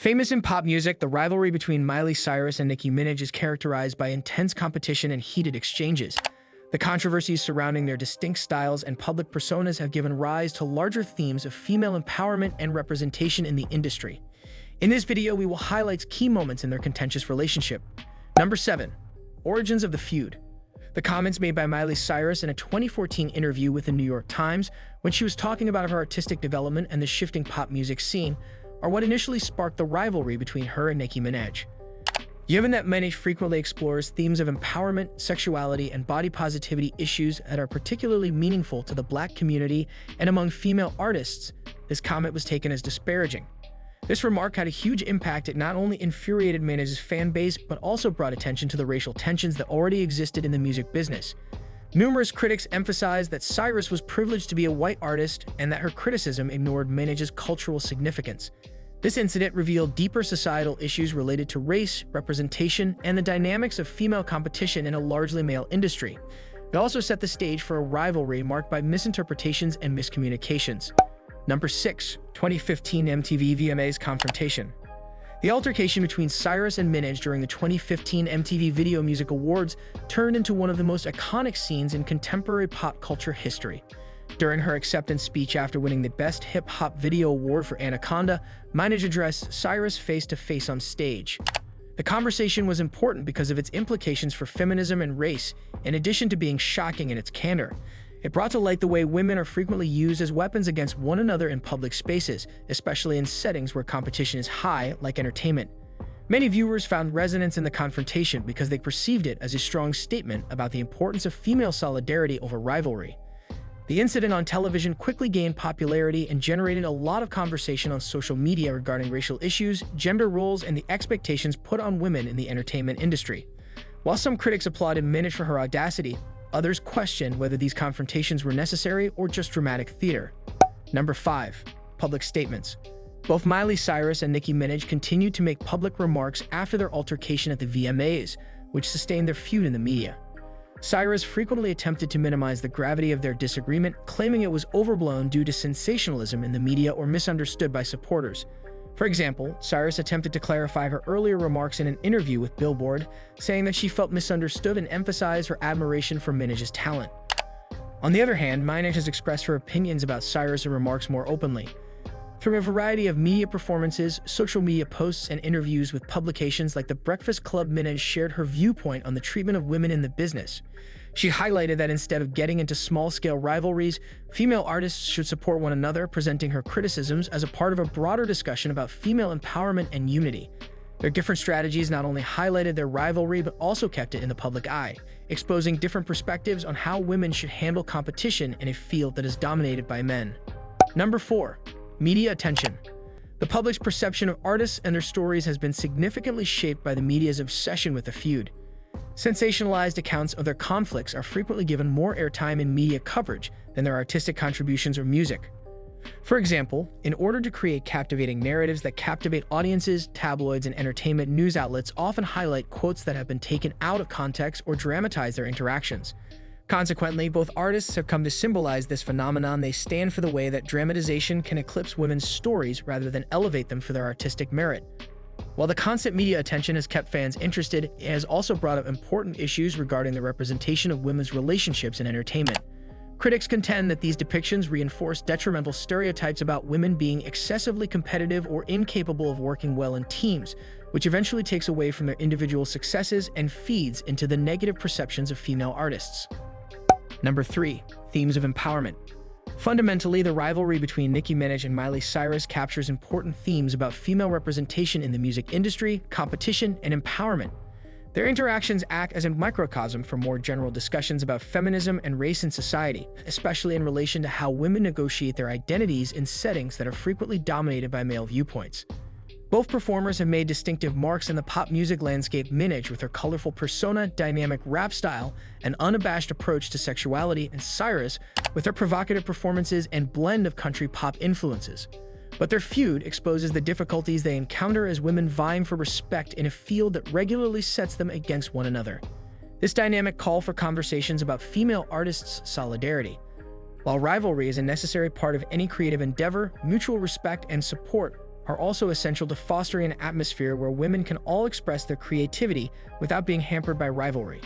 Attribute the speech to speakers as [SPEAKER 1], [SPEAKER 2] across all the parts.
[SPEAKER 1] Famous in pop music, the rivalry between Miley Cyrus and Nicki Minaj is characterized by intense competition and heated exchanges. The controversies surrounding their distinct styles and public personas have given rise to larger themes of female empowerment and representation in the industry. In this video, we will highlight key moments in their contentious relationship. Number 7. Origins of the feud. The comments made by Miley Cyrus in a 2014 interview with the New York Times, when she was talking about her artistic development and the shifting pop music scene, are what initially sparked the rivalry between her and Nicki Minaj. Given that Minaj frequently explores themes of empowerment, sexuality, and body positivity issues that are particularly meaningful to the Black community and among female artists, this comment was taken as disparaging. This remark had a huge impact. It not only infuriated Minaj's fan base, but also brought attention to the racial tensions that already existed in the music business. Numerous critics emphasized that Cyrus was privileged to be a white artist and that her criticism ignored Minaj's cultural significance. This incident revealed deeper societal issues related to race, representation, and the dynamics of female competition in a largely male industry. It also set the stage for a rivalry marked by misinterpretations and miscommunications. Number 6. 2015 MTV VMAs confrontation. The altercation between Cyrus and Minaj during the 2015 MTV Video Music Awards turned into one of the most iconic scenes in contemporary pop culture history. During her acceptance speech after winning the Best Hip Hop Video Award for Anaconda, Minaj addressed Cyrus face-to-face on stage. The conversation was important because of its implications for feminism and race, in addition to being shocking in its candor. It brought to light the way women are frequently used as weapons against one another in public spaces, especially in settings where competition is high, like entertainment. Many viewers found resonance in the confrontation because they perceived it as a strong statement about the importance of female solidarity over rivalry. The incident on television quickly gained popularity and generated a lot of conversation on social media regarding racial issues, gender roles, and the expectations put on women in the entertainment industry. While some critics applauded Minaj for her audacity, others questioned whether these confrontations were necessary or just dramatic theater. Number 5. Public statements. Both Miley Cyrus and Nicki Minaj continued to make public remarks after their altercation at the VMAs, which sustained their feud in the media. Cyrus frequently attempted to minimize the gravity of their disagreement, claiming it was overblown due to sensationalism in the media or misunderstood by supporters. For example, Cyrus attempted to clarify her earlier remarks in an interview with Billboard, saying that she felt misunderstood and emphasized her admiration for Minaj's talent. On the other hand, Minaj has expressed her opinions about Cyrus' remarks more openly. Through a variety of media performances, social media posts, and interviews with publications like The Breakfast Club, Minaj shared her viewpoint on the treatment of women in the business. She highlighted that instead of getting into small-scale rivalries, female artists should support one another, presenting her criticisms as a part of a broader discussion about female empowerment and unity. Their different strategies not only highlighted their rivalry but also kept it in the public eye, exposing different perspectives on how women should handle competition in a field that is dominated by men. Number 4. Media attention. The public's perception of artists and their stories has been significantly shaped by the media's obsession with the feud. Sensationalized accounts of their conflicts are frequently given more airtime in media coverage than their artistic contributions or music. For example, in order to create captivating narratives that captivate audiences, tabloids and entertainment news outlets often highlight quotes that have been taken out of context or dramatize their interactions. Consequently, both artists have come to symbolize this phenomenon. They stand for the way that dramatization can eclipse women's stories rather than elevate them for their artistic merit. While the constant media attention has kept fans interested, it has also brought up important issues regarding the representation of women's relationships in entertainment. Critics contend that these depictions reinforce detrimental stereotypes about women being excessively competitive or incapable of working well in teams, which eventually takes away from their individual successes and feeds into the negative perceptions of female artists. Number 3. Themes of empowerment. Fundamentally, the rivalry between Nicki Minaj and Miley Cyrus captures important themes about female representation in the music industry, competition, and empowerment. Their interactions act as a microcosm for more general discussions about feminism and race in society, especially in relation to how women negotiate their identities in settings that are frequently dominated by male viewpoints. Both performers have made distinctive marks in the pop music landscape. Minaj with her colorful persona, dynamic rap style, and unabashed approach to sexuality, and Cyrus with her provocative performances and blend of country pop influences. But their feud exposes the difficulties they encounter as women vying for respect in a field that regularly sets them against one another. This dynamic calls for conversations about female artists' solidarity. While rivalry is a necessary part of any creative endeavor, mutual respect and support are also essential to fostering an atmosphere where women can all express their creativity without being hampered by rivalry.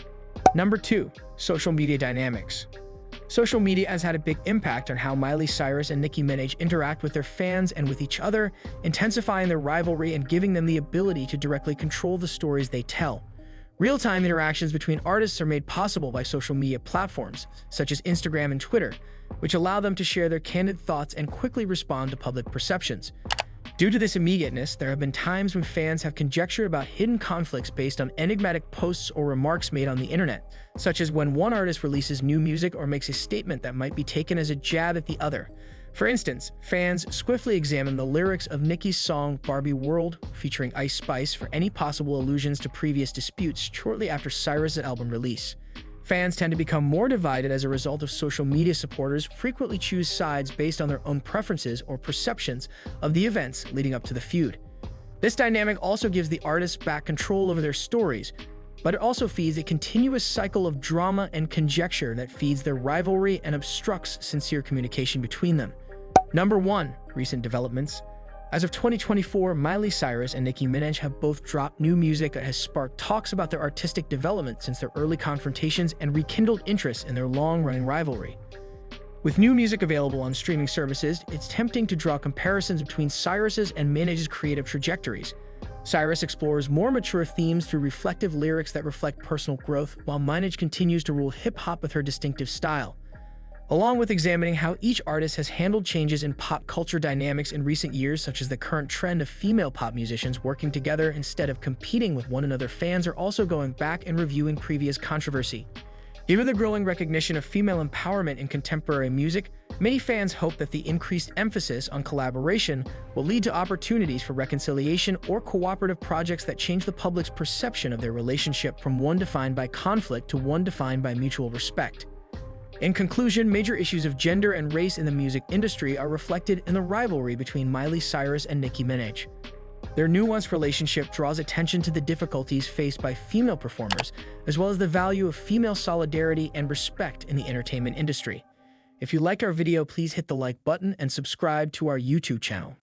[SPEAKER 1] Number 2. Social media dynamics. Social media has had a big impact on how Miley Cyrus and Nicki Minaj interact with their fans and with each other, intensifying their rivalry and giving them the ability to directly control the stories they tell. Real-time interactions between artists are made possible by social media platforms, such as Instagram and Twitter, which allow them to share their candid thoughts and quickly respond to public perceptions. Due to this immediateness, there have been times when fans have conjectured about hidden conflicts based on enigmatic posts or remarks made on the internet, such as when one artist releases new music or makes a statement that might be taken as a jab at the other. For instance, fans swiftly examine the lyrics of Nicki's song Barbie World, featuring Ice Spice, for any possible allusions to previous disputes shortly after Cyrus' album release. Fans tend to become more divided as a result of social media supporters frequently choose sides based on their own preferences or perceptions of the events leading up to the feud. This dynamic also gives the artists back control over their stories, but it also feeds a continuous cycle of drama and conjecture that feeds their rivalry and obstructs sincere communication between them. Number 1. Recent developments. As of 2024, Miley Cyrus and Nicki Minaj have both dropped new music that has sparked talks about their artistic development since their early confrontations and rekindled interest in their long-running rivalry. With new music available on streaming services, it's tempting to draw comparisons between Cyrus's and Minaj's creative trajectories. Cyrus explores more mature themes through reflective lyrics that reflect personal growth, while Minaj continues to rule hip-hop with her distinctive style. Along with examining how each artist has handled changes in pop culture dynamics in recent years, such as the current trend of female pop musicians working together instead of competing with one another, fans are also going back and reviewing previous controversy. Given the growing recognition of female empowerment in contemporary music, many fans hope that the increased emphasis on collaboration will lead to opportunities for reconciliation or cooperative projects that change the public's perception of their relationship from one defined by conflict to one defined by mutual respect. In conclusion, major issues of gender and race in the music industry are reflected in the rivalry between Miley Cyrus and Nicki Minaj. Their nuanced relationship draws attention to the difficulties faced by female performers, as well as the value of female solidarity and respect in the entertainment industry. If you liked our video, please hit the like button and subscribe to our YouTube channel.